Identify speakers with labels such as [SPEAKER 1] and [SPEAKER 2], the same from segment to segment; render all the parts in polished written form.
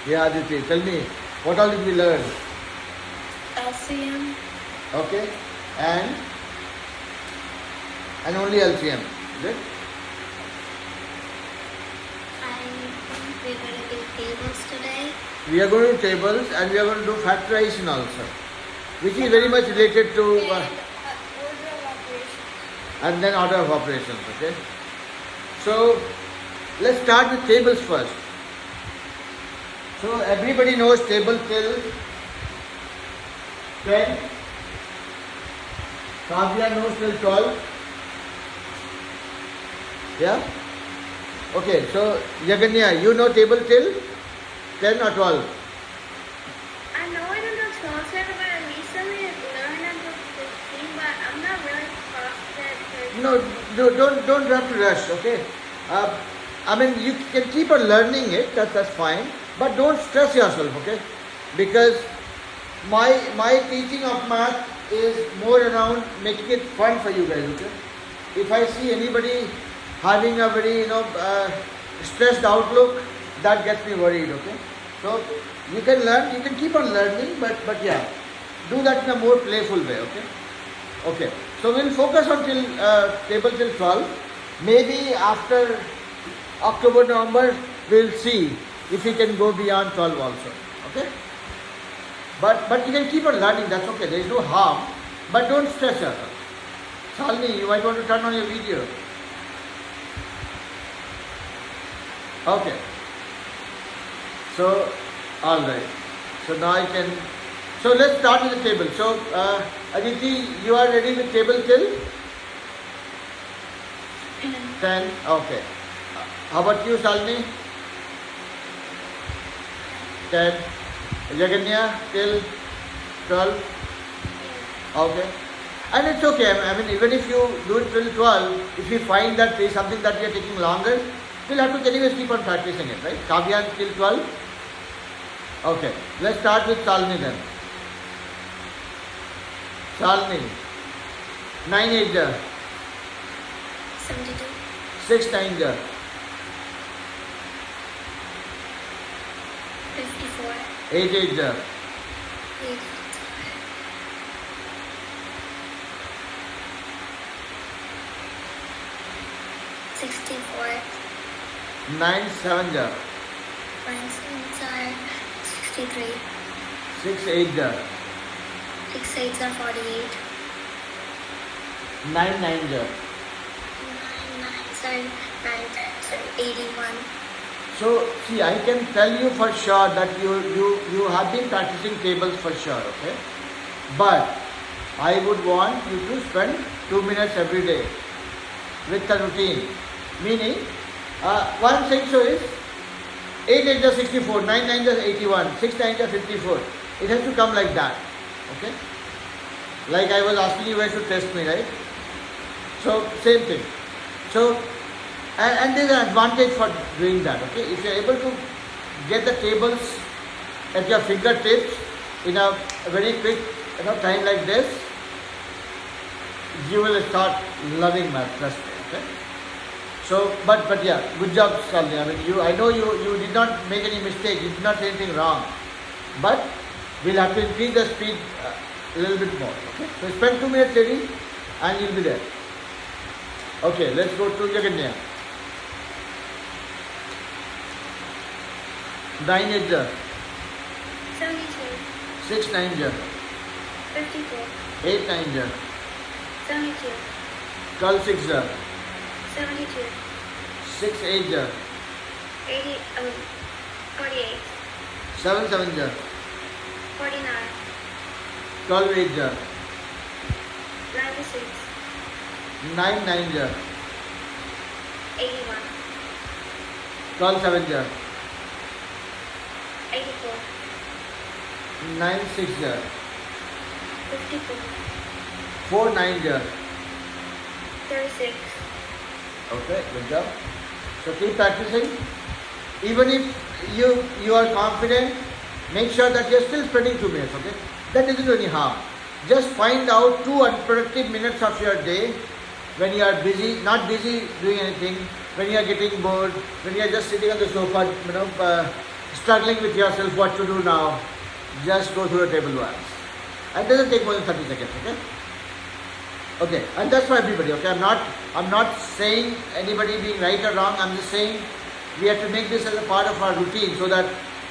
[SPEAKER 1] Yeah, Aditi, tell me, what all did we learn?
[SPEAKER 2] LCM.
[SPEAKER 1] Okay, and only LCM, is it?
[SPEAKER 2] I think we're going to do tables today.
[SPEAKER 1] We are going to do tables and we are going to do factorization also, which is very much related to
[SPEAKER 2] And order of operations.
[SPEAKER 1] and then order of operations. Okay, so let's start with tables first. So everybody knows table till 10. Kavya knows till 12. Yeah? Okay, so Yaganya, you know table till 10 or 12?
[SPEAKER 2] I know it until 12, sir, but I recently learned until 15, but I'm not really confident.
[SPEAKER 1] No, don't have to rush, okay? I mean, you can keep on learning it, that's fine, but don't stress yourself, okay? Because my teaching of math is more around making it fun for you guys, okay? If I see anybody having a very, stressed outlook, that gets me worried, okay? So, you can learn, you can keep on learning, but yeah, do that in a more playful way, okay? Okay, so we'll focus on table till 12. Maybe after October, November, we'll see if we can go beyond 12 also, okay? But you can keep on learning, that's okay, there is no harm, but don't stress yourself. Salini, you might want to turn on your video. Okay. So, alright. So now I can. So let's start with the table. So, Aditi, you are ready with table till 10. Okay. How about you, Salini? 10. Jaganya till 12. Okay. And it's okay. I mean, even if you do it till 12, if you find that there is something that you are taking longer, we'll have to anyways keep on practicing it, right? Kavya till 12. Okay. Let's start with Salini then. Salini. 9 8
[SPEAKER 2] 72.
[SPEAKER 1] 6 9
[SPEAKER 2] 54.
[SPEAKER 1] 8 8
[SPEAKER 2] 8. 64.
[SPEAKER 1] 9 7
[SPEAKER 2] 9 63.
[SPEAKER 1] 6 8
[SPEAKER 2] 6 8 are 48.
[SPEAKER 1] 9 9
[SPEAKER 2] 9 9 are 9 times are 81.
[SPEAKER 1] So see, I can tell you for sure that you have been practicing tables for sure, okay? But I would want you to spend 2 minutes every day with the routine. Meaning, one thing so is 8 8 is 64, 9 9 is 81, 6 9 is 54. It has to come like that, okay? Like I was asking you guys to test me, right? So same thing. So and there's an advantage for doing that, okay? If you're able to get the tables at your fingertips in a very quick time like this, you will start loving math, trust me, okay? So, but yeah, good job, Salini. I mean, I know you did not make any mistake, you did not say anything wrong, but we'll have to increase the speed a little bit more, okay? So spend 2 minutes ready and you'll be there. Okay, let's go to Jaganya. 9 8
[SPEAKER 2] 72.
[SPEAKER 1] 6 9
[SPEAKER 2] 54.
[SPEAKER 1] 8 9
[SPEAKER 2] 72.
[SPEAKER 1] 12 6
[SPEAKER 2] 72.
[SPEAKER 1] 6 8
[SPEAKER 2] 80. 48.
[SPEAKER 1] 7 7
[SPEAKER 2] 49.
[SPEAKER 1] 12 8
[SPEAKER 2] 96.
[SPEAKER 1] 9 9
[SPEAKER 2] 81.
[SPEAKER 1] 12 7
[SPEAKER 2] 84.
[SPEAKER 1] 9 6
[SPEAKER 2] 54.
[SPEAKER 1] 4 9
[SPEAKER 2] 36.
[SPEAKER 1] Okay, good job. So keep practicing. Even if you are confident, make sure that you're still spending 2 minutes, okay? That doesn't do any harm. Just find out 2 unproductive minutes of your day when you are busy, not busy doing anything, when you are getting bored, when you are just sitting on the sofa, struggling with yourself what to do now, just go through the table once. It doesn't take more than 30 seconds, okay? Okay, and that's for everybody, okay? I'm not saying anybody being right or wrong, I'm just saying we have to make this as a part of our routine so that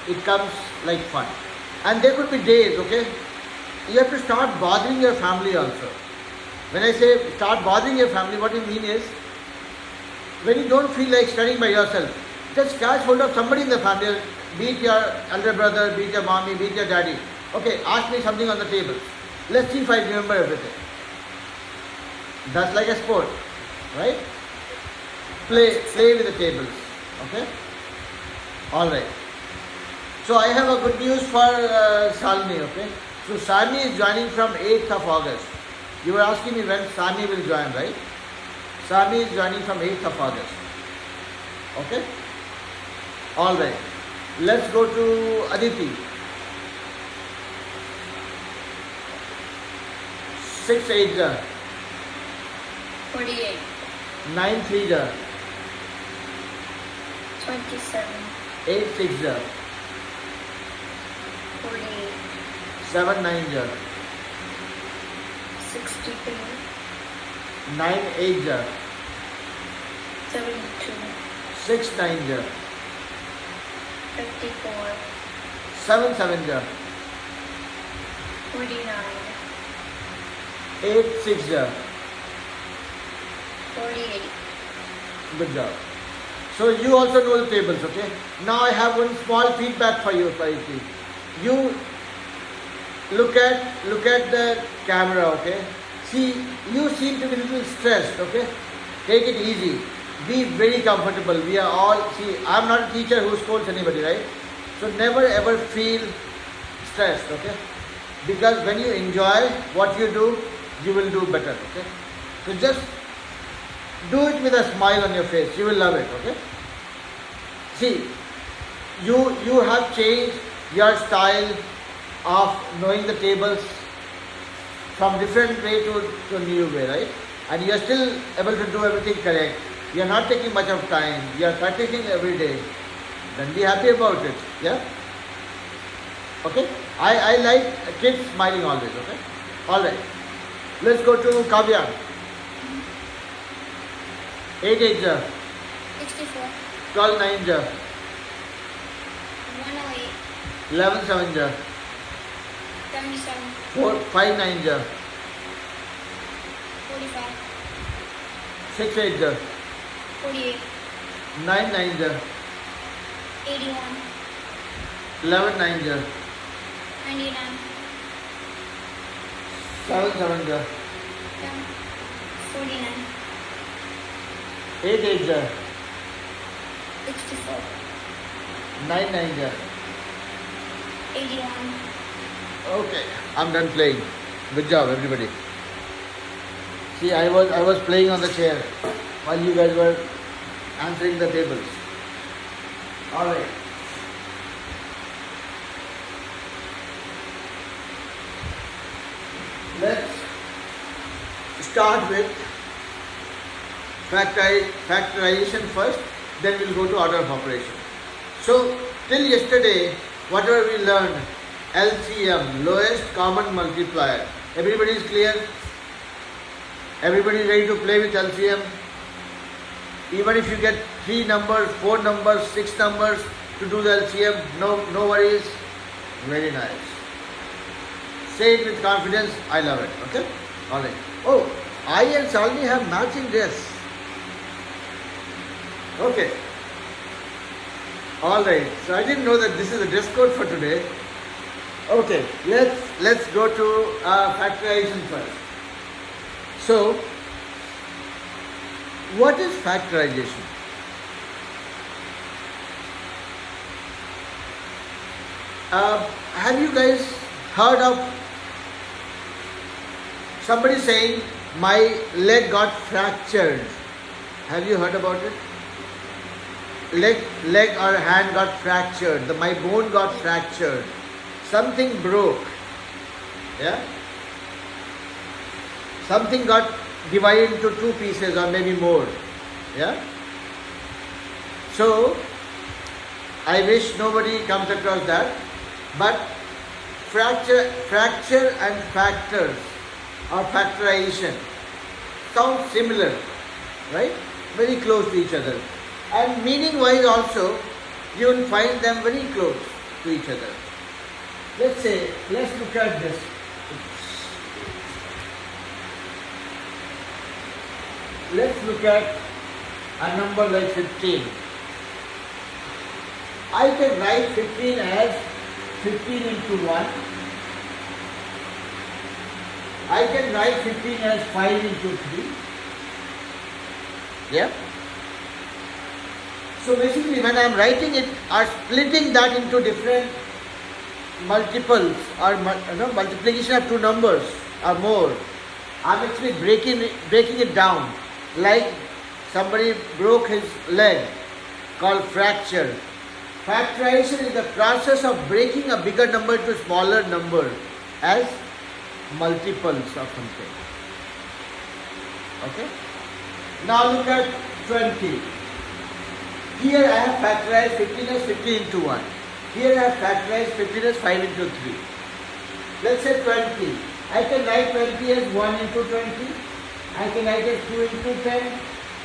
[SPEAKER 1] it comes like fun. And there could be days, okay? You have to start bothering your family also. When I say start bothering your family, what I mean is, when you don't feel like studying by yourself, just catch hold of somebody in the family, be it your elder brother, be it your mommy, be it your daddy. Okay, ask me something on the table. Let's see if I remember everything. That's like a sport, right? Play with the tables, okay? Alright. So I have a good news for Salmi, okay? So Salmi is joining from 8th of August. You were asking me when Salmi will join, right? Salmi is joining from 8th of August. Okay? Alright. Let's go to Aditi. 6 8
[SPEAKER 2] 48.
[SPEAKER 1] 9 3
[SPEAKER 2] 27.
[SPEAKER 1] 8 6
[SPEAKER 2] 48.
[SPEAKER 1] 7 9
[SPEAKER 2] 63.
[SPEAKER 1] 9 8
[SPEAKER 2] 72.
[SPEAKER 1] 6 9
[SPEAKER 2] 54.
[SPEAKER 1] 7 7
[SPEAKER 2] 49.
[SPEAKER 1] 8 6
[SPEAKER 2] 48.
[SPEAKER 1] Good job. So you also know the tables, okay? Now I have one small feedback for you, Pariti. You look at the camera, okay? See, you seem to be a little stressed, okay? Take it easy. Be very comfortable. We are all, see, I'm not a teacher who scolds anybody, right? So never ever feel stressed, okay? Because when you enjoy what you do, you will do better, okay? So just do it with a smile on your face. You will love it, okay? See, you have changed your style of knowing the tables from different way to a new way, right? And you are still able to do everything correct. You are not taking much of time. You are practicing every day. Then be happy about it, yeah? Okay? I like kids smiling always, okay? Alright. Let's go to Kavya. 8 8
[SPEAKER 2] 64.
[SPEAKER 1] 12 9
[SPEAKER 2] 108.
[SPEAKER 1] 11 7
[SPEAKER 2] 77.
[SPEAKER 1] 4 5 9
[SPEAKER 2] 45.
[SPEAKER 1] 6 8
[SPEAKER 2] 48.
[SPEAKER 1] 9 9
[SPEAKER 2] 81.
[SPEAKER 1] 11 9
[SPEAKER 2] 99.
[SPEAKER 1] 7 7
[SPEAKER 2] 10. 49.
[SPEAKER 1] 8 8
[SPEAKER 2] 64.
[SPEAKER 1] 9 9
[SPEAKER 2] 81.
[SPEAKER 1] Okay, I'm done playing. Good job, everybody. See, I was playing on the chair while you guys were answering the tables. All right. Let's start with factorization first, then we'll go to order of operation. So, till yesterday, whatever we learned, LCM, lowest common multiplier. Everybody is clear? Everybody ready to play with LCM? Even if you get 3 numbers, 4 numbers, 6 numbers to do the LCM, no worries. Very nice. Say it with confidence. I love it. Okay? Alright. Oh, I and Salmi have matching dress. Okay. Alright. So I didn't know that this is a dress code for today. Okay. Let's go to factorization first. So, what is factorization? Have you guys heard of somebody saying my leg got fractured? Have you heard about it? Leg or hand got fractured. My bone got fractured. Something broke. Yeah? Something got divided into 2 pieces or maybe more. Yeah? So, I wish nobody comes across that. But fracture and factors or factorization sound similar, right? Very close to each other. And meaning wise also, you will find them very close to each other. Let's look at this. Let's look at a number like 15. I can write 15 as 15 into 1. I can write 15 as 5 into 3. Yeah? So basically when I am writing it or splitting that into different multiples or multiplication of two numbers or more, I am actually breaking it down. Like somebody broke his leg, called fracture. Factorization is the process of breaking a bigger number to a smaller number as multiples of something. Okay? Now look at 20. Here I have factorized 15 as 15 into 1. Here I have factorized 15 as 5 into 3. Let's say 20. I can write 20 as 1 into 20. I can write as 2 into 10.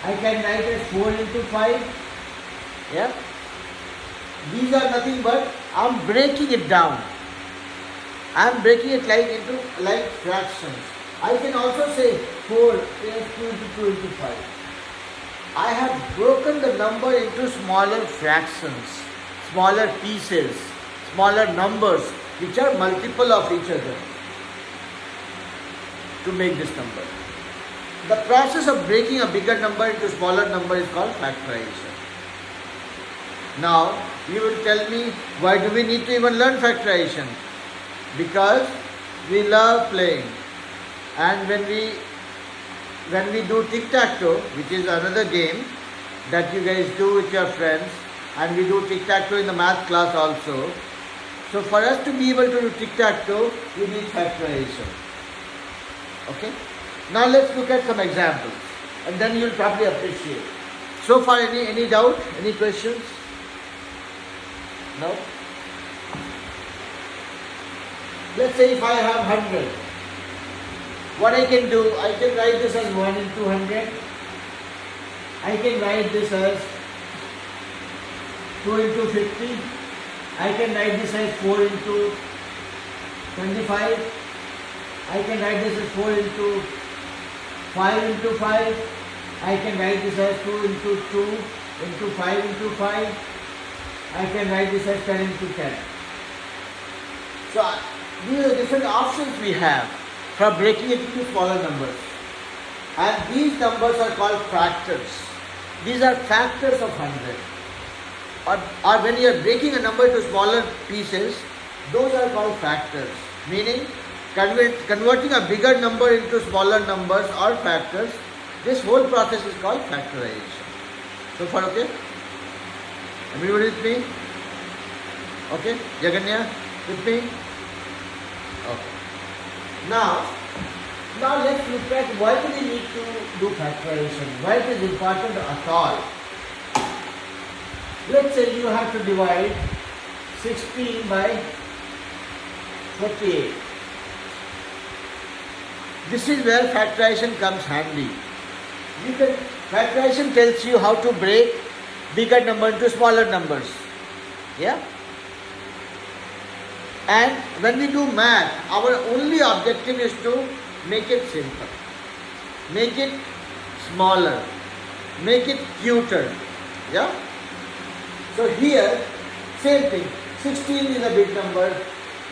[SPEAKER 1] I can write as 4 into 5. Yeah? These are nothing but I am breaking it down. I am breaking it like fractions. I can also say 4 is 2 into 2 into 5. I have broken the number into smaller fractions, smaller pieces, smaller numbers which are multiple of each other to make this number. The process of breaking a bigger number into smaller number is called factorization. Now, you will tell me, why do we need to even learn factorization? Because we love playing. And when we do tic-tac-toe, which is another game that you guys do with your friends, and we do tic-tac-toe in the math class also. So for us to be able to do tic-tac-toe, we need factorization. Okay? Now let's look at some examples, and then you'll probably appreciate. So far, any doubt, any questions? No? Let's say if I have 100, what I can do, I can write this as 1 into 100. I can write this as 2 into 50. I can write this as 4 into 25. I can write this as 4 into 5 into 5. I can write this as 2 into 2 into 5 into 5. I can write this as 10 into 10. So these are different options we have for breaking it into smaller numbers. And these numbers are called factors. These are factors of 100. Or when you are breaking a number to smaller pieces, those are called factors. Meaning, converting a bigger number into smaller numbers or factors, this whole process is called factorization. So far okay? Everybody with me? Okay? Jaganya, with me? Okay. Now let's look at why do we need to do factorization? Why it is important at all? Let's say you have to divide 16 by 48. This is where factorization comes handy. Factorization tells you how to break bigger number into smaller numbers. Yeah? And when we do math, our only objective is to make it simple, make it smaller, make it cuter. Yeah? So here, same thing, 16 is a big number.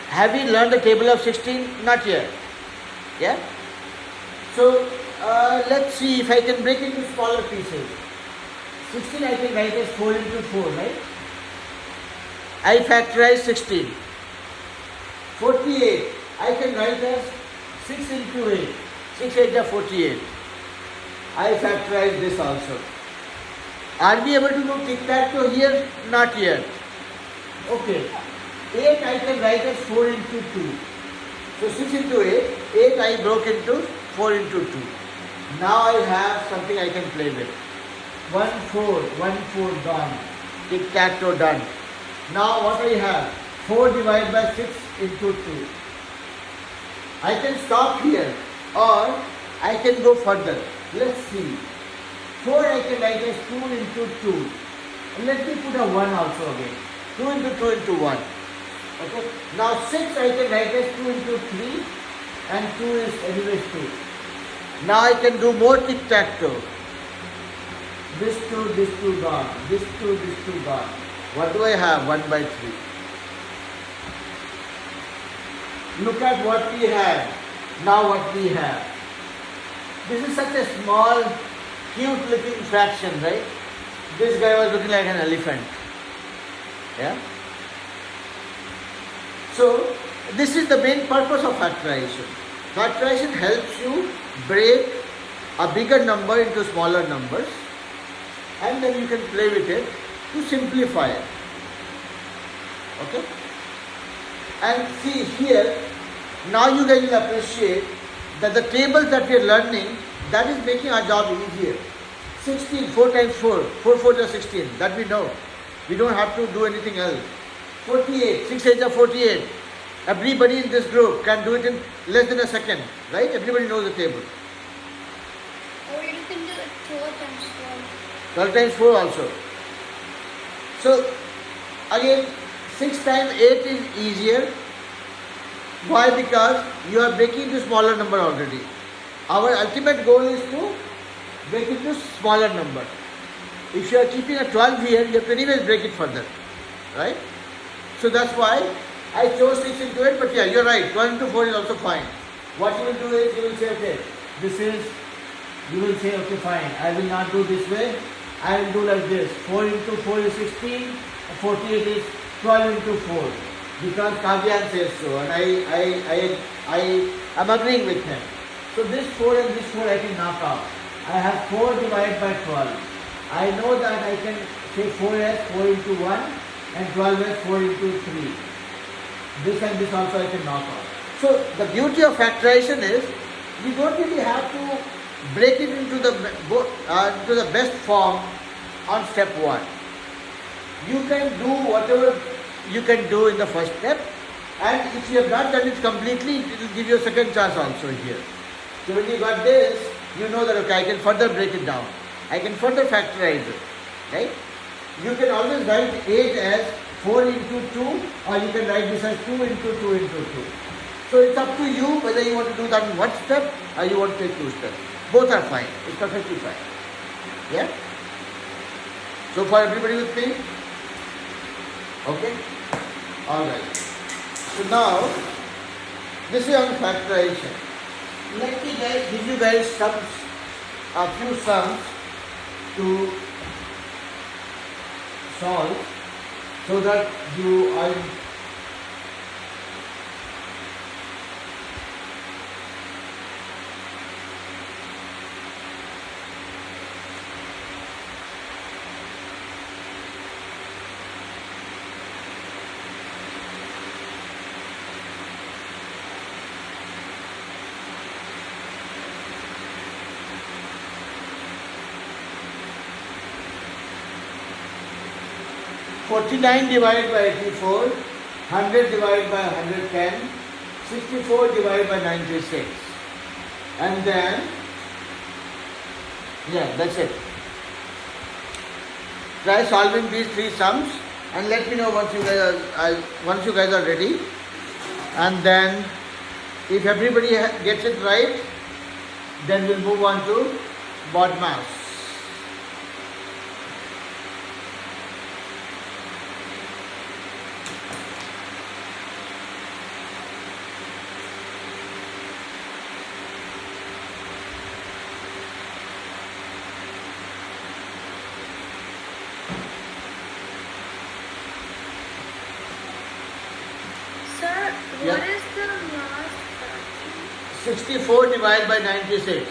[SPEAKER 1] Have we learned the table of 16? Not yet. Yeah? So let's see if I can break it into smaller pieces. 16 I can write as 4 into 4, right? I factorize 16. 48 I can write as 6 into 8. 6 8 is 48. I factorize this also. Are we able to do tic-tac-toe here? Not yet. Okay. 8 I can write as 4 into 2. So 6 into 8, 8 I broke into 4 into 2. Now I have something I can play with. 1 4, 1 4 done. Tic-tac-toe done. Now what I have? 4 divided by 6 into 2. I can stop here or I can go further. Let's see. 4 I can write as 2 into 2. Let me put a 1 also again. 2 into 2 into 1. Okay. Now 6 I can write as 2 into 3 and 2 is anyways 2. Now I can do more tic-tac-toe. This 2 gone. This 2 gone. What do I have? 1 by 3. Look at what we had. Now what we have. This is such a small, cute looking fraction, right? This guy was looking like an elephant. Yeah? So, this is the main purpose of factorization. Factorization helps you break a bigger number into smaller numbers, and then you can play with it to simplify it. Okay? And see here, now you guys will appreciate that the tables that we are learning, that is making our job easier. 16, 4 times 4, 4 4s are 16, that we know. We don't have to do anything else. 48, 6 8s are 48. Everybody in this group can do it in less than a second, right? Everybody knows the table.
[SPEAKER 2] Or you can do it 12 times
[SPEAKER 1] 12 times 4 also. So, again, 6 times 8 is easier. Why? Because you are breaking the smaller number already. Our ultimate goal is to break it to smaller number. If you are keeping a 12 here, you have to anyways break it further. Right? So that's why I chose 6 into 8, but yeah, you're right. 12 into 4 is also fine. What you will do is, you will say, okay, you will say, okay, fine, I will not do this way. I will do like this. 4 into 4 is 16, 48 is 12 into 4. Because Kavyan says so, and I am agreeing with him. So this 4 and this 4 I can knock out. I have 4 divided by 12. I know that I can say 4 as 4 into 1 and 12 as 4 into 3. This and this also I can knock out. So the beauty of factorization is, you don't really have to break it into the best form on step 1. You can do whatever you can do in the first step, and if you have not done it completely, it will give you a second chance also here. So when you got this, you know that okay, I can further break it down. I can further factorize it, right? You can always write 8 as 4 into 2, or you can write this as 2 into 2 into 2. So it's up to you whether you want to do that in one step or you want to take 2 steps. Both are fine. It's perfectly fine. Yeah? So far everybody with me? Okay? Alright. So now, this is on factorization. Let me give you guys a few sums to solve so that you are $49 divided by 84, 100 divided by 110, 64 divided by 96. And then, yeah, that's it. Try solving these 3 sums and let me know once you guys are ready. And then, if everybody gets it right, then we'll move on to BODMAS.
[SPEAKER 2] Sir,
[SPEAKER 1] Yeah.
[SPEAKER 2] what is the last fraction?
[SPEAKER 1] 64 divided by 96.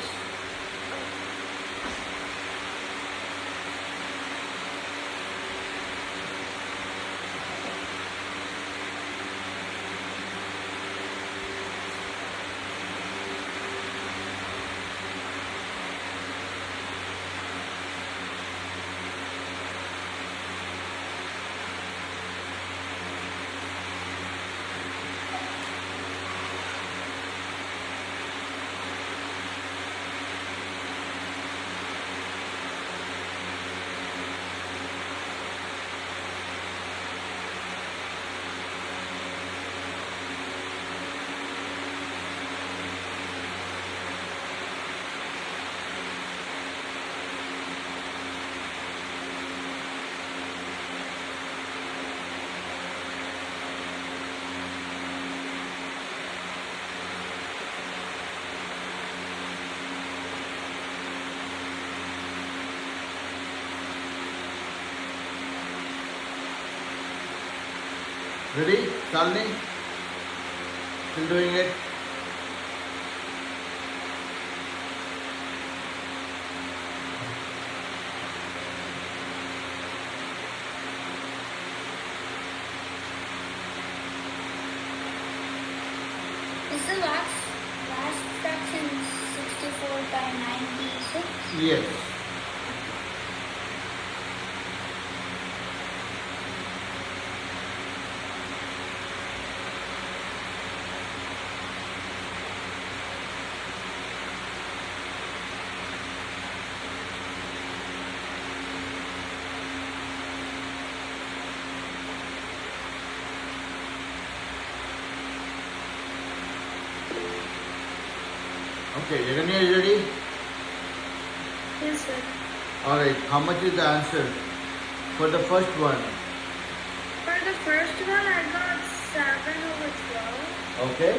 [SPEAKER 1] Ready? Shalini? Still doing it?
[SPEAKER 2] Is the last fraction 64 by 96?
[SPEAKER 1] Yes. Okay, Jaganya, you ready?
[SPEAKER 2] Yes, sir.
[SPEAKER 1] Alright, how much is the answer for the first one?
[SPEAKER 2] For the first one, I got 7/12.
[SPEAKER 1] Okay,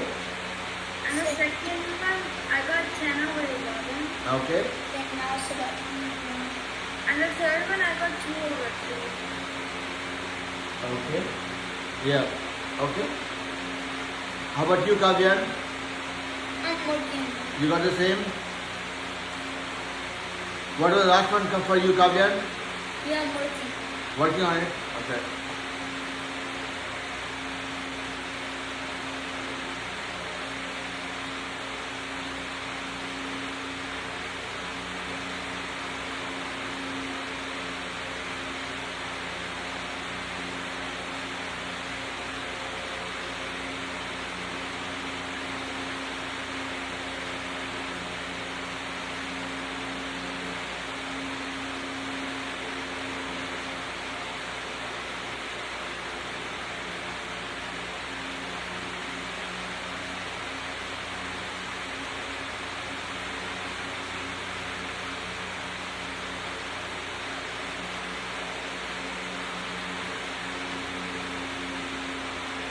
[SPEAKER 2] And the second one, I got 10/11.
[SPEAKER 1] okay,
[SPEAKER 2] Then I also got 10/11. And the third one, I got 2/2.
[SPEAKER 1] okay, yeah, okay. How about you, Kavyan?
[SPEAKER 2] I'm working.
[SPEAKER 1] You got the same? What was the last one for you, Kavyan?
[SPEAKER 2] Yeah, I'm working.
[SPEAKER 1] Working on it? Okay.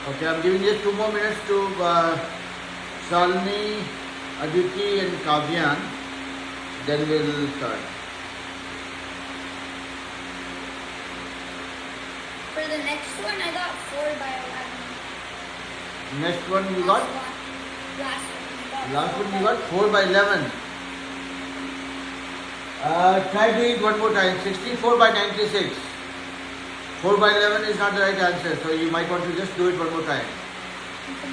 [SPEAKER 1] Okay, I'm giving just 2 more minutes to Shalini, Aditi and Kavyan. Then we'll start.
[SPEAKER 2] For the next one, I got 4/11.
[SPEAKER 1] Next one you got?
[SPEAKER 2] Last one.
[SPEAKER 1] Last one you got 4 by 11. Try to it one more time. 64 by 96. 4 by 11 is not the right answer. So you might want to just do it one more time.
[SPEAKER 2] Okay.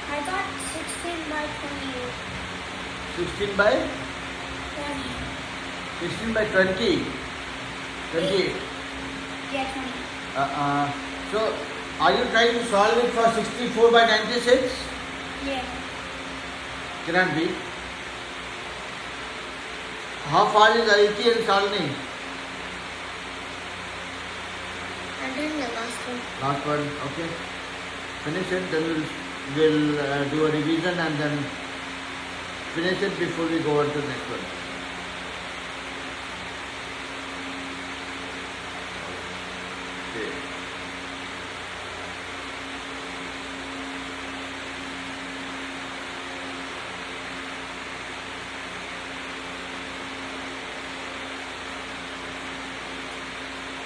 [SPEAKER 2] I got 16 by 28.
[SPEAKER 1] 16 by
[SPEAKER 2] 20.
[SPEAKER 1] 16 by 20. 28.
[SPEAKER 2] Yeah, 20.
[SPEAKER 1] So are you trying to solve it for 64 by 96?
[SPEAKER 2] Yeah.
[SPEAKER 1] Cannot be. How far is Aditi and Shalini?
[SPEAKER 2] I'm doing the last one.
[SPEAKER 1] Last one, okay. Finish it, then we'll do a revision and then finish it before we go on to the next one.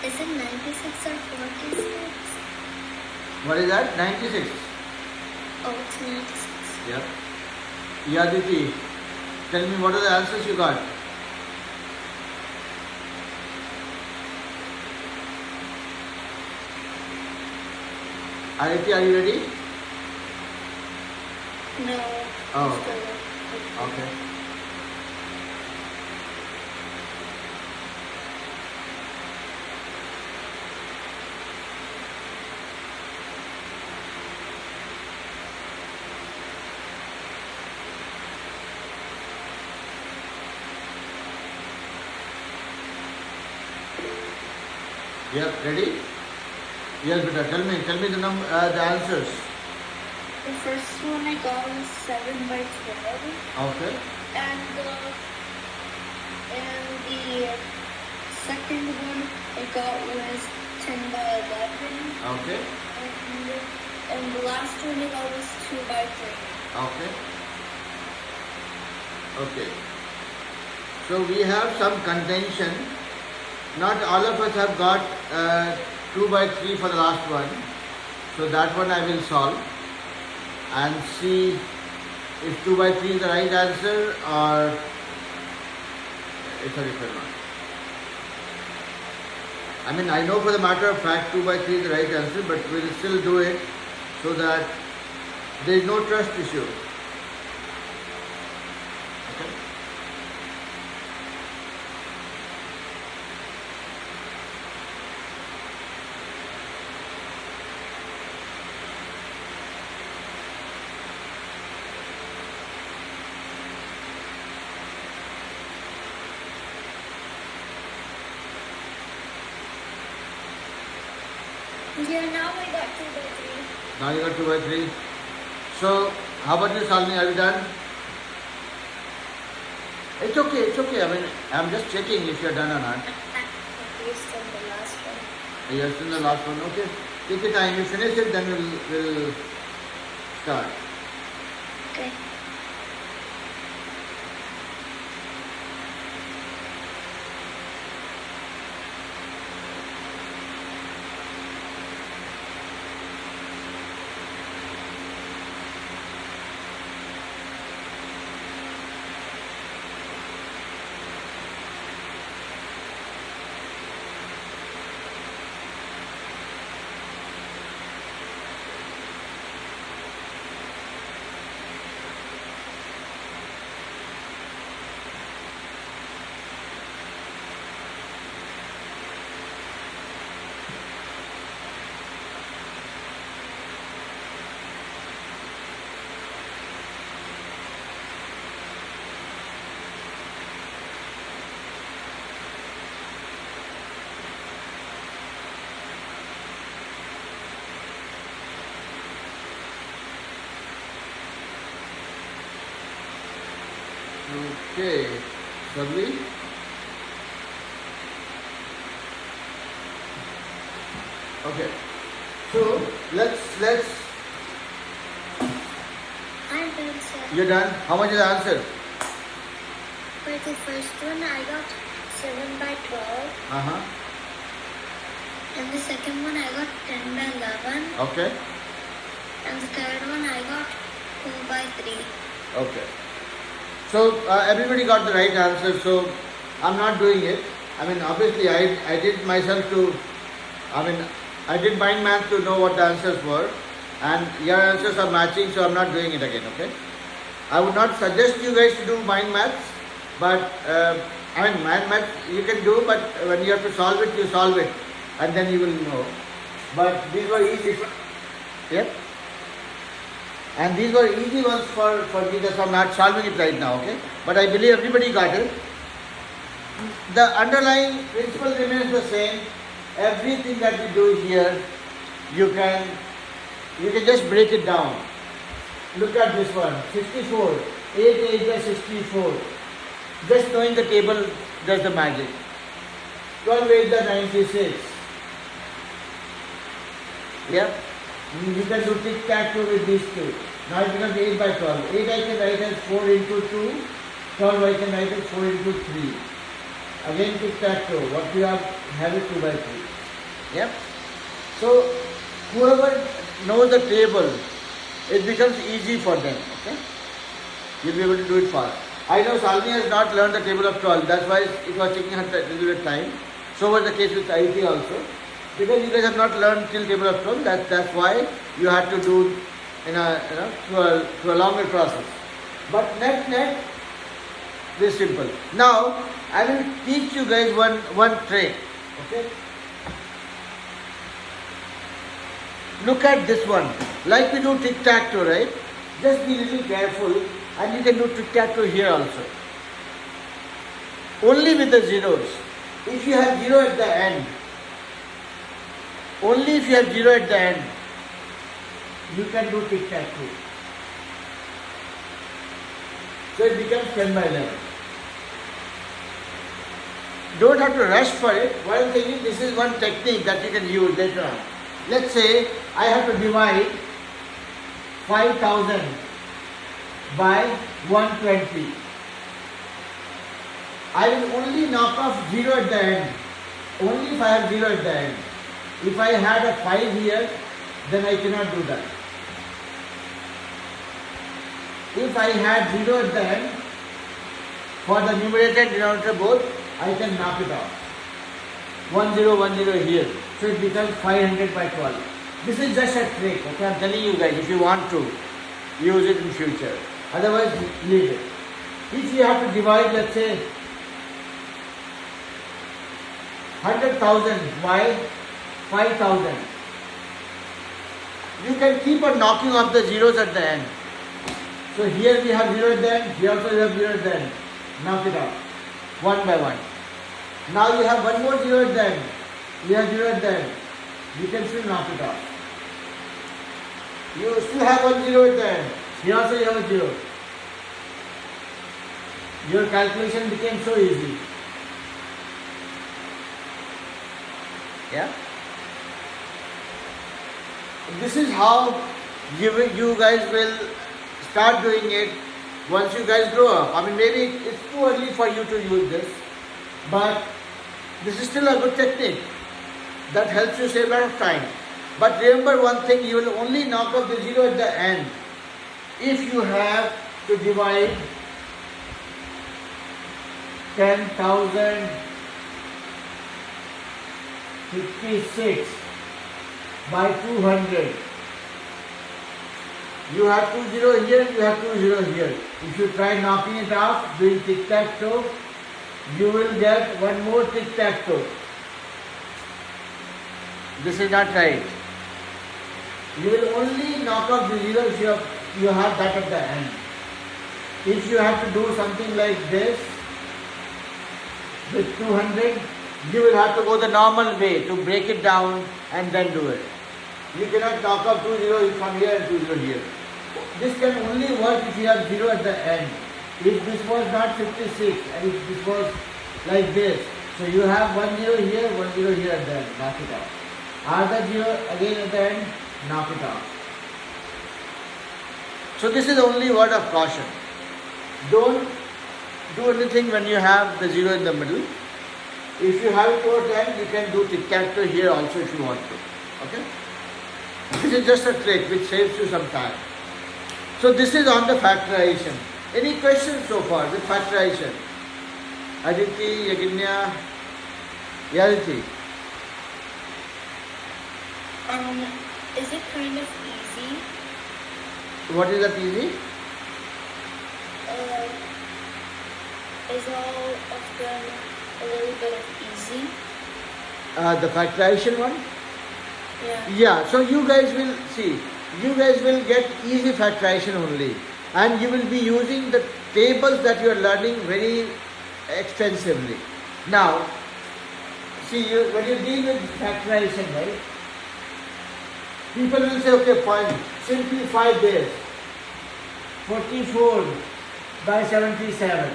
[SPEAKER 2] Is it 96 or 46?
[SPEAKER 1] What is that? 96.
[SPEAKER 2] Oh, it's 96.
[SPEAKER 1] Yep. Yaditi, tell me what are the answers you got? Aditi, are you ready?
[SPEAKER 2] No.
[SPEAKER 1] Oh,
[SPEAKER 2] Still.
[SPEAKER 1] okay. Yep, ready? Yes, beta. Tell me the answers.
[SPEAKER 2] The first one I got was 7 by 12.
[SPEAKER 1] Okay.
[SPEAKER 2] And the second one I got was 10 by 11.
[SPEAKER 1] Okay.
[SPEAKER 2] And the last one I got was 2 by 3.
[SPEAKER 1] Okay. Okay. So we have some contention. Not all of us have got 2 by 3 for the last one. So that one I will solve and see if 2 by 3 is the right answer or sorry, not. I mean, I know for the matter of fact 2 by 3 is the right answer, but we will still do it so that there is no trust issue. Okay?
[SPEAKER 2] Yeah, now we got 2 by 3.
[SPEAKER 1] Now you got 2 by 3. So, how about you, Salini? Are you done? It's okay. I mean, I'm just checking if you're done or not.
[SPEAKER 2] You're still the last one.
[SPEAKER 1] You're still the last one. Okay. Take your time. You finish it, then we'll start.
[SPEAKER 2] Okay.
[SPEAKER 1] Okay. Sabri? Okay. So let's
[SPEAKER 2] I'm done, sir.
[SPEAKER 1] you're done. How much is the answer?
[SPEAKER 2] For the first one, I got 7 by 12.
[SPEAKER 1] Uh-huh.
[SPEAKER 2] And the second one, I got 10 by 11.
[SPEAKER 1] Okay.
[SPEAKER 2] And the third one, I got 2 by 3.
[SPEAKER 1] Okay. So everybody got the right answer, so I'm not doing it. I mean, obviously I did myself to, I did mind math to know what the answers were, and your answers are matching, so I'm not doing it again, okay? I would not suggest you guys to do mind maths, but mind maths you can do, but when you have to solve it, you solve it, and then you will know. But these were easy. Yep. And these were easy ones for me, that's why I'm not solving it right now, okay? But I believe everybody got it. The underlying principle remains the same. Everything that we do here, you can just break it down. Look at this one, 64, 8 by 64. Just knowing the table does the magic. 12 8 by 96. Yep. You can do tic-tac-toe with these two. Now it becomes 8 by 12. 8 I can write as 4 into 2. 12 I can write as 4 into 3. Again tic-tac-toe. What you have it 2 by 3. Yeah. So whoever knows the table, it becomes easy for them. Okay. You'll be able to do it fast. I know Salmi has not learned the table of 12. That's why it was taking her a little bit of time. So was the case with IT also. Because you guys have not learned till table of 12. That's why you had to do through a longer process. But net, this simple. Now I will teach you guys one trick. Okay. Look at this one. Like we do tic-tac-toe, right? Just be little careful, and you can do tic-tac-toe here also. Only with the zeros. If you have 0 at the end, only if you have 0 at the end, you can do tic-tac-toe. So it becomes 10 by 11. Don't have to rush for it. What I'm thinking, this is one technique that you can use later on. Let's say I have to divide 5000 by 120. I will only knock off 0 at the end. Only if I have 0 at the end. If I had a 5 here, then I cannot do that. If I had 0 at the end, for the numerator and denominator both, I can knock it off. 1010 here. So it becomes 500 by 12. This is just a trick, okay? I'm telling you guys, if you want to, use it in future. Otherwise, leave it. If you have to divide, let's say, 100,000 by 5,000, you can keep on knocking off the zeros at the end. So here we have 0 at the end, here also we have 0 at the end. Knock it off, 1 by 1. Now you have one more 0 at the end. You have 0 at the end. You can still knock it off. You still have 1 0 at the end. Here also you have a 0. Your calculation became so easy. Yeah? This is how you guys will start doing it once you guys grow up. I mean, maybe it's too early for you to use this, but this is still a good technique that helps you save a lot of time. But remember one thing, you will only knock off the 0 at the end if you have to divide 10,056 by 200. You have 2 0 here, you have 2 0 here. If you try knocking it off, doing tic-tac-toe, you will get one more tic-tac-toe. This is not right. You will only knock off the 0 if you have that at the end. If you have to do something like this with 200, you will have to go the normal way to break it down and then do it. You cannot knock off 2 0 from here and 2 0 here. This can only work if you have 0 at the end. If this was not 56 and if this was like this, so you have 1 0 here, 1 0 here at the end, knock it off. Other 0 again at the end, knock it off. So this is only word of caution. Don't do anything when you have the 0 in the middle. If you have it towards the end, you can do tic-tac-toe here also if you want to. Okay? This is just a trick which saves you some time. So this is on the factorization. Any questions so far with factorization? Aditi, Yaginya, Yaditi?
[SPEAKER 2] Is it kind of easy?
[SPEAKER 1] What is that easy?
[SPEAKER 2] Is all of them a little bit of easy?
[SPEAKER 1] The factorization one?
[SPEAKER 2] Yeah.
[SPEAKER 1] Yeah, so you guys will see, you guys will get easy factorization only. And you will be using the tables that you are learning very extensively. Now, see, when you deal with factorization, right? People will say, okay, fine, simplify this. 44 by 77.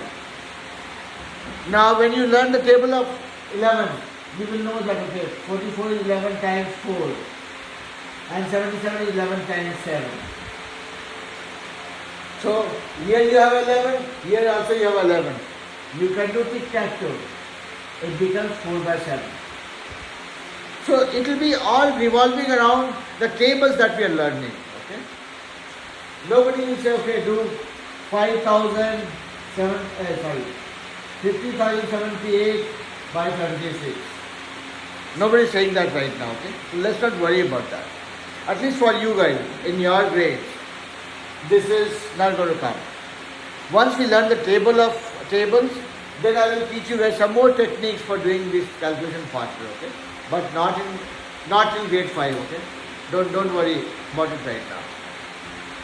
[SPEAKER 1] Now, when you learn the table of 11, you will know that, okay, 44 is 11 times 4 and 77 is 11 times 7. So, here you have 11, here also you have 11. You can do tic-tac-toe. it becomes 4 by 7. So it will be all revolving around the tables that we are learning. Okay. Nobody will say, okay, do 50,078 by 76. Nobody is saying that right now. Okay. So let's not worry about that. At least for you guys in your grades, this is not going to come. Once we learn the table of tables, then I will teach you guys some more techniques for doing this calculation faster. Okay. But not in grade 5, okay? Don't worry about it right now.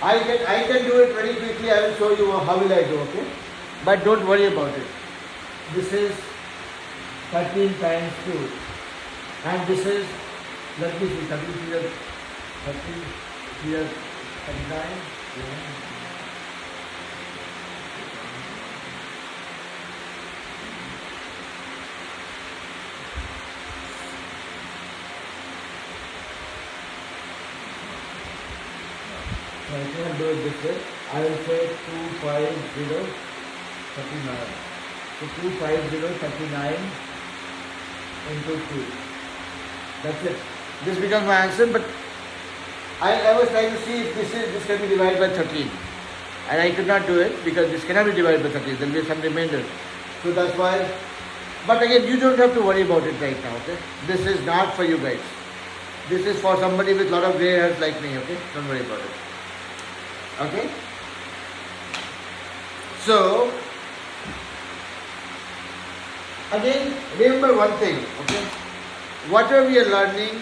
[SPEAKER 1] I can do it very quickly. I will show you how will I do, okay? But don't worry about it. This is 13 times 2. And this is, let me see, 13 here, 39. I can do it this way. I will say 250 39. So 250 39 into 2. That's it. This becomes my answer, but I was trying to see if this can be divided by 13. And I could not do it because this cannot be divided by 13. There will be some remainder. So that's why. But again, you don't have to worry about it right now, okay? This is not for you guys. This is for somebody with a lot of gray hairs like me, okay? Don't worry about it. Okay? So, again, remember one thing, okay? Whatever we are learning,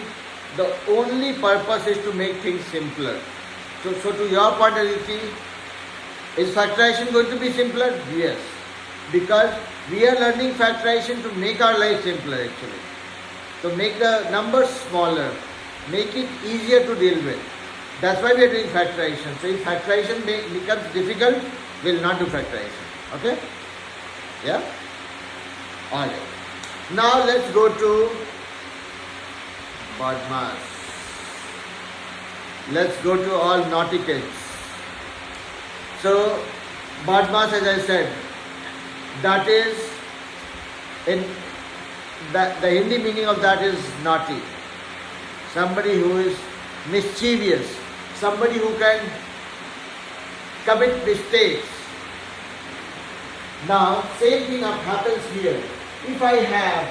[SPEAKER 1] the only purpose is to make things simpler. So to your point of view, is factorization going to be simpler? Yes. Because we are learning factorization to make our life simpler actually. So make the numbers smaller, make it easier to deal with. That's why we are doing factorization. So if factorization becomes difficult, we will not do factorization. Okay? Yeah? Alright. Now let's go to Badmas. Let's go to all naughty kids. So Badmas, as I said, that is in the Hindi meaning of that is naughty. Somebody who is mischievous. Somebody who can commit mistakes. Now, same thing happens here. If I have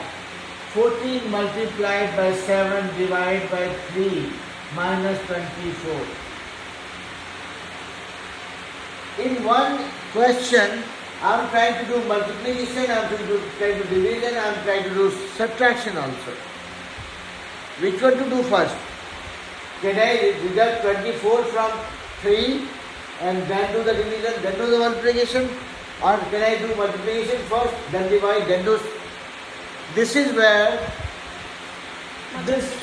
[SPEAKER 1] 14 multiplied by 7 divided by 3 minus 24. In one question, I am trying to do multiplication, I am trying to do division, I am trying to do subtraction also. Which one to do first? Can I deduct 24 from 3 and then do the division, then do the multiplication? Or can I do multiplication first, then divide, then do... This is where this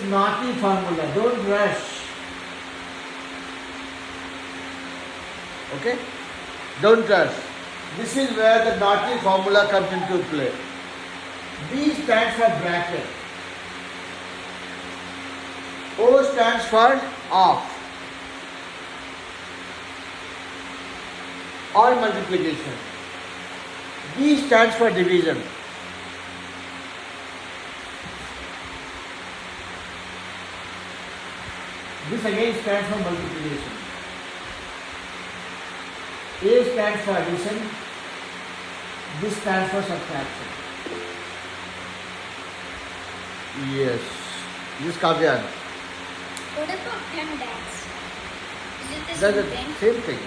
[SPEAKER 1] naughty formula, don't rush. Okay? Don't rush. This is where the naughty formula comes into play. B stands for bracket. O stands for off or multiplication. D stands for division. This again stands for multiplication. A stands for addition. This stands for subtraction. Yes. This is Kavyan.
[SPEAKER 2] What about 10 dads? Is it the
[SPEAKER 1] That's
[SPEAKER 2] same
[SPEAKER 1] the
[SPEAKER 2] thing?
[SPEAKER 1] same thing.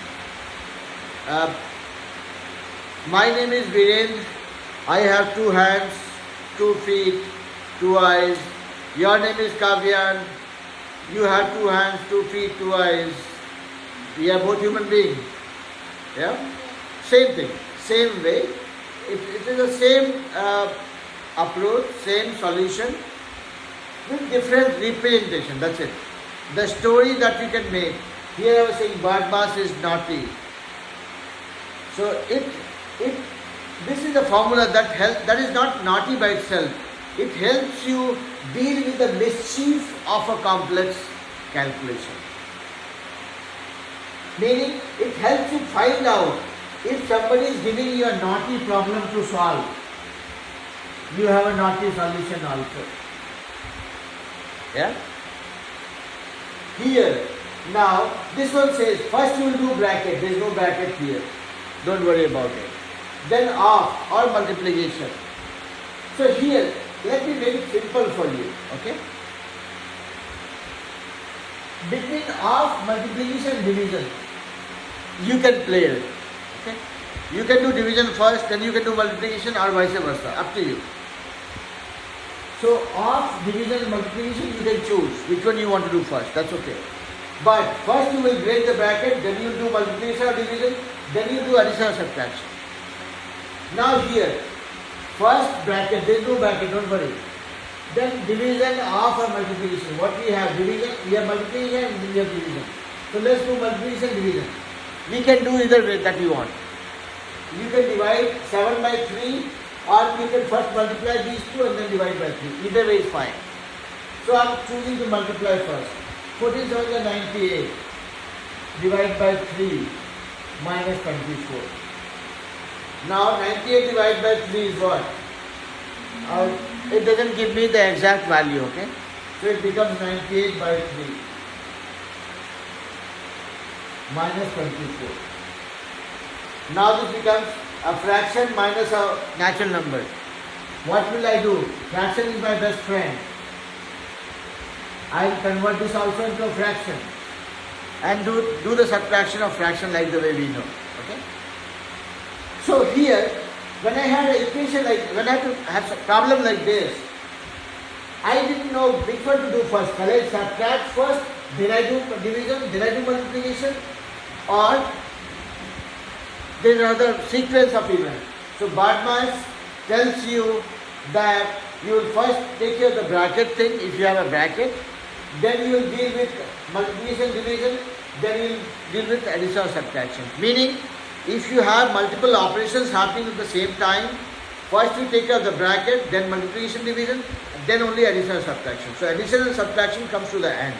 [SPEAKER 1] My name is Virendra. I have 2 hands, 2 feet, 2 eyes. Your name is Kavyan. You have 2 hands, 2 feet, 2 eyes. We are both human beings. Yeah? Same thing, same way. It is the same approach, same solution with different representation. That's it. The story that you can make. Here I was saying Badmas is naughty. So this is the formula that is not naughty by itself. It helps you deal with the mischief of a complex calculation. Meaning, it helps you find out if somebody is giving you a naughty problem to solve. you have a naughty solution also. Yeah? Here, now, this one says, first you will do bracket, there is no bracket here. Don't worry about it. Then off or multiplication. So here, let me make it simple for you, okay? Between off, multiplication and division, you can play it, okay? You can do division first, then you can do multiplication or vice versa, up to you. So off, division and multiplication, you can choose which one you want to do first, that's okay. But first you will break the bracket, then you do multiplication or division, then you do addition or subtraction. Now here, first bracket, there is no bracket, don't worry. Then division, off or multiplication. What we have? Division, we have multiplication and we have division. So let's do multiplication, division. We can do either way that you want. You can divide 7 by 3 or you can first multiply these two and then divide by 3. Either way is fine. So I am choosing to multiply first. 14 7 is 98. Divide by 3 minus 24. Now 98 divided by 3 is what? It doesn't give me the exact value, okay? So it becomes 98 by 3 minus 24. Now this becomes a fraction minus a natural number. What will I do? Fraction is my best friend. I will convert this also into a fraction and do the subtraction of fraction like the way we know, okay? So here, when I had an equation like, when I had to have a problem like this, I didn't know which one to do first. Shall I subtract first, then I do division, then I do multiplication, or there is another sequence of events. So BODMAS tells you that you will first take care of the bracket thing if you have a bracket, then you will deal with multiplication, division, then you will deal with addition or subtraction. Meaning, if you have multiple operations happening at the same time, first you take care of the bracket, then multiplication, division, then only addition or subtraction. So addition and subtraction comes to the end.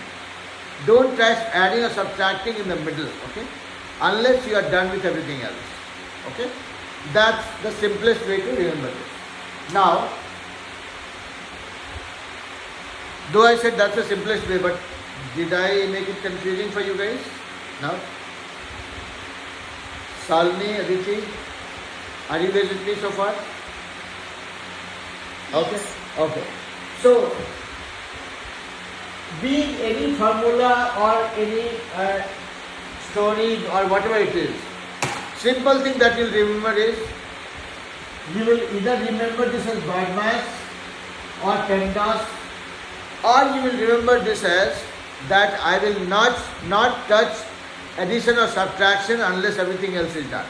[SPEAKER 1] Don't try adding or subtracting in the middle, okay? Unless you are done with everything else, okay? That's the simplest way to remember this. Now, though I said that's the simplest way, but did I make it confusing for you guys? Now? Salini, Aditi, are you guys with me so far? Okay? Okay. So, being any formula or any story or whatever it is, simple thing that you'll remember is, you will either remember this as BODMAS or PEMDAS, or you will remember this as that I will not touch addition or subtraction unless everything else is done.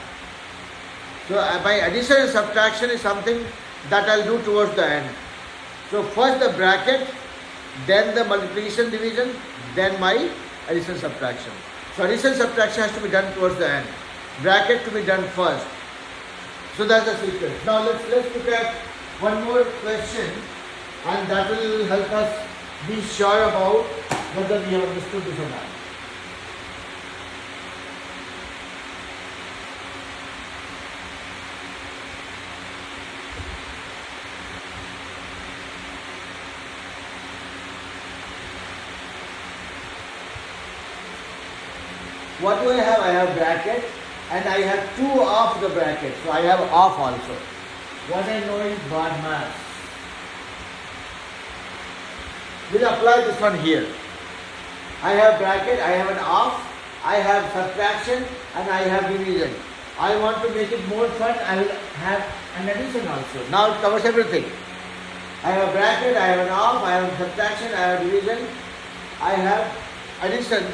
[SPEAKER 1] So my addition and subtraction is something that I'll do towards the end. So first the bracket, then the multiplication, division, then my addition subtraction. So addition subtraction has to be done towards the end. Bracket to be done first. So that's the sequence. Now let's look at one more question, and that will help us be sure about whether we have understood this or not. What do I have? I have bracket and I have two off the bracket. So I have off also. What I know is BODMAS. We'll apply this one here. I have bracket, I have an off, I have subtraction and I have division. I want to make it more fun, I will have an addition also. Now it covers everything. I have a bracket, I have an off, I have subtraction, I have division, I have addition.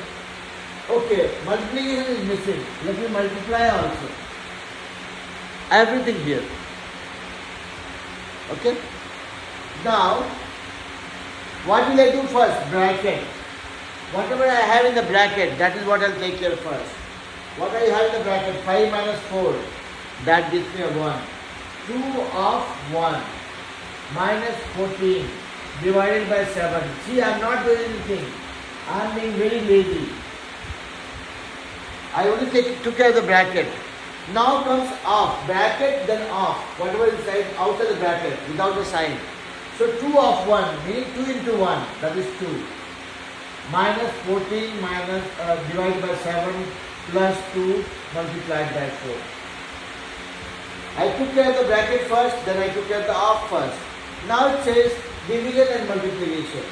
[SPEAKER 1] Okay, multiplication is missing. Let me multiply also. Everything here. Okay? Now, what will I do first? Bracket. Whatever I have in the bracket, that is what I'll take care of first. What I have in the bracket, 5 minus 4, that gives me a 1. 2 of 1 minus 14 divided by 7. See, I am not doing anything. I am being very lazy. I only took care of the bracket. Now comes off, bracket then off, whatever is outside the bracket without the sign. So 2 of 1 means 2 into 1, that is 2. Minus 14 minus divided by 7 plus 2 multiplied by 4. I took care of the bracket first, then I took care of the off first. Now it says division and multiplication.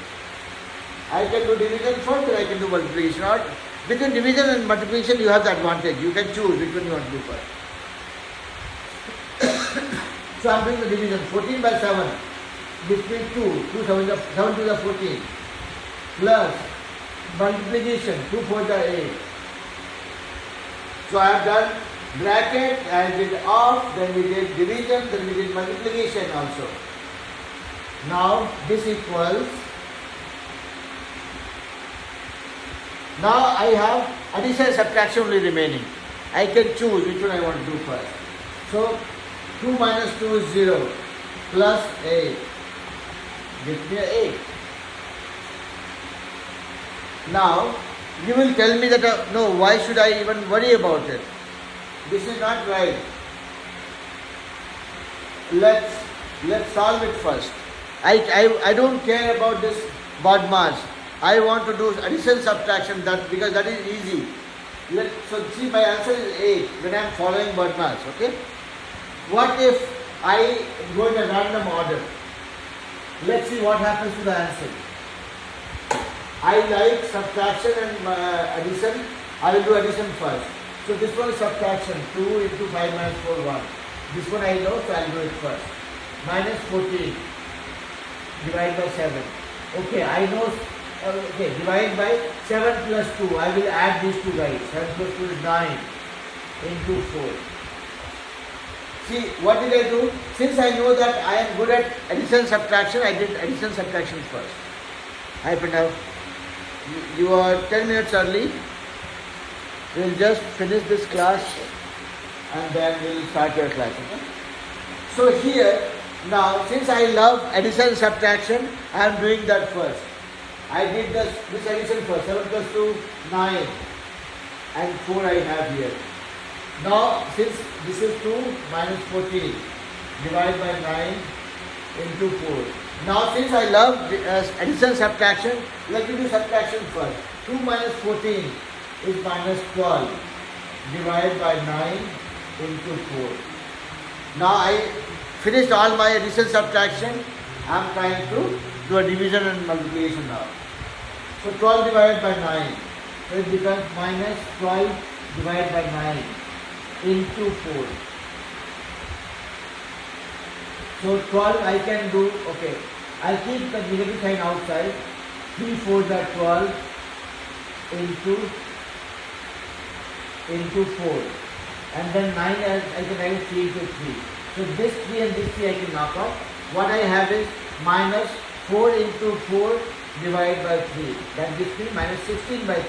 [SPEAKER 1] I can do division first, then I can do multiplication. Or between division and multiplication, you have the advantage. You can choose which one you want to do first. So I am doing the division. 14 by 7. This means 2. 2 7 to the 14. Plus multiplication. 2 4 are 8. So I have done bracket, I did off, then we did division, then we did multiplication also. Now this equals. Now I have addition and subtraction only remaining. I can choose which one I want to do first. So 2 minus 2 is 0 plus 8 gives me 8. Now you will tell me that no, why should I even worry about it? This is not right. Let's solve it first. I don't care about this BODMAS. I want to do addition subtraction because that is easy. So see, my answer is 8 when I am following BODMAS. Okay. What if I go in a random order? Let's see what happens to the answer. I like subtraction and addition. I will do addition first. So this one is subtraction. 2 into 5 minus 4, 1. This one I know, so I will do it first. Minus 14 divided by 7. Okay, I know. Okay, divide by 7 plus 2. I will add these two guys. 7 plus 2 is 9 into 4. See, what did I do? Since I know that I am good at addition subtraction, I did addition subtraction first. Hi Pranav. You are 10 minutes early. We will just finish this class and then we will start your class. Okay? So here, now since I love addition and subtraction, I am doing that first. I did this addition first. 7 plus 2, 9 and 4 I have here. Now since this is 2 minus 14 divided by 9 into 4. Now since I love addition subtraction, let me do subtraction first. 2 minus 14 is minus 12 divided by 9 into 4. Now I finished all my addition subtraction. I am trying to do a division and multiplication now. So 12 divided by 9. So it becomes minus 12 divided by 9 into 4. So 12 I can do, okay, I'll keep the negative sign outside. 3 4s are 12 into 4. And then 9 I can write 3 into 3. So this 3 and this 3 I can knock off. What I have is minus 4 into 4 divided by 3. That gives me minus 16 by 3.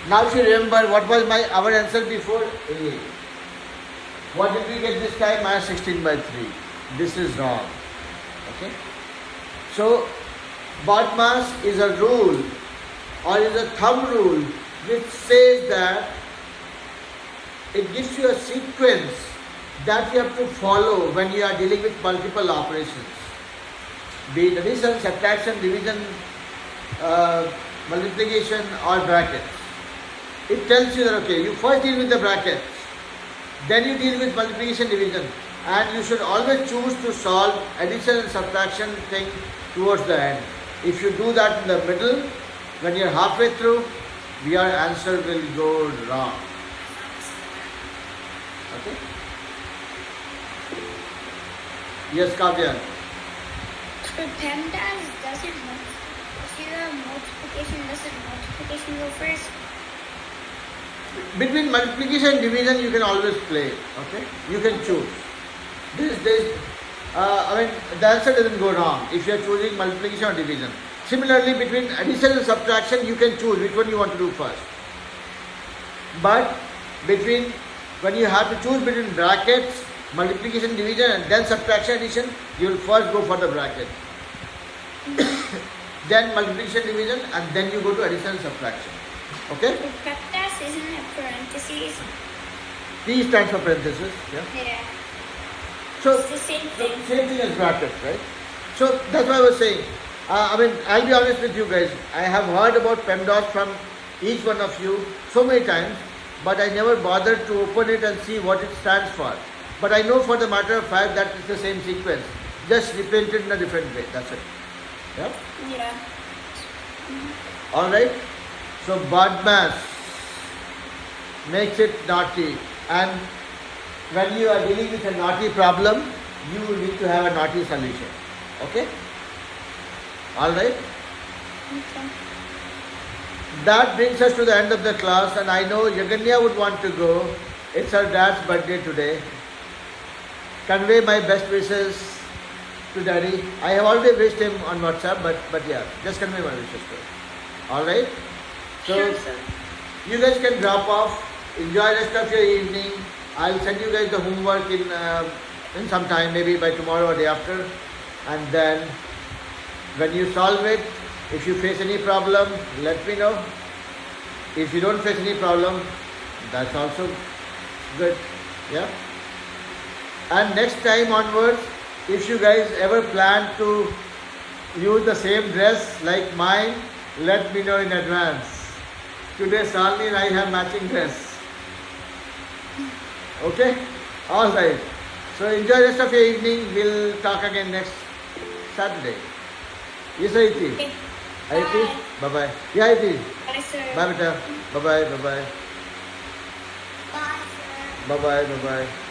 [SPEAKER 1] Now if you remember what was our answer before? A. What did we get this time? Minus 16 by 3. This is wrong. Okay. So BODMAS is a rule or is a thumb rule which says that it gives you a sequence that you have to follow when you are dealing with multiple operations. Be it addition, subtraction, division, multiplication or brackets. It tells you that okay, you first deal with the brackets, then you deal with multiplication, division, and you should always choose to solve addition and subtraction thing towards the end. If you do that in the middle, when you are halfway through, your answer will go wrong. Okay? Yes, Kavya.
[SPEAKER 2] So PEMDAS doesn't multiplication go first?
[SPEAKER 1] Between multiplication and division, you can always play. Okay, you can choose. The answer doesn't go wrong if you are choosing multiplication or division. Similarly, between addition and subtraction, you can choose which one you want to do first. But when you have to choose between brackets, multiplication, division, and then subtraction, addition, you will first go for the bracket. Then multiplication, division, and then you go to addition and subtraction. Okay?
[SPEAKER 2] PEMDAS isn't it parentheses?
[SPEAKER 1] P stands for parenthesis. Yeah.
[SPEAKER 2] Yeah.
[SPEAKER 1] So
[SPEAKER 2] It's the same thing.
[SPEAKER 1] same thing as brackets, right? So that's what I was saying. I mean, I'll be honest with you guys. I have heard about PEMDAS from each one of you so many times, but I never bothered to open it and see what it stands for. But I know for the matter of fact that it's the same sequence, just reprinted in a different way. That's it. Yeah.
[SPEAKER 2] Yeah.
[SPEAKER 1] All right. So BODMAS makes it naughty, and when you are dealing with a naughty problem, you need to have a naughty solution. Okay. All right.
[SPEAKER 2] Okay.
[SPEAKER 1] That brings us to the end of the class, and I know Yaganya would want to go. It's her dad's birthday today. Convey my best wishes to Daddy. I have already wished him on WhatsApp, but yeah, just convey my wishes to him. All right. So
[SPEAKER 2] Sure, sir.
[SPEAKER 1] you guys can drop off. Enjoy the rest of your evening. I'll send you guys the homework in some time, maybe by tomorrow or day after, and then when you solve it, if you face any problem, let me know. If you don't face any problem, that's also good. Yeah. And next time onwards, if you guys ever plan to use the same dress like mine, let me know in advance. Today Salini and I have matching dress. Okay? Alright. So enjoy the rest of your evening. We'll talk again next Saturday. Yes, Aiti.
[SPEAKER 2] Okay.
[SPEAKER 1] Aiti? Bye-bye. Yeah, Aiti.
[SPEAKER 2] Bye, sir.
[SPEAKER 1] Bye, beta. Bye-bye. Bye-bye.
[SPEAKER 2] Bye, sir.
[SPEAKER 1] Bye-bye. Bye-bye.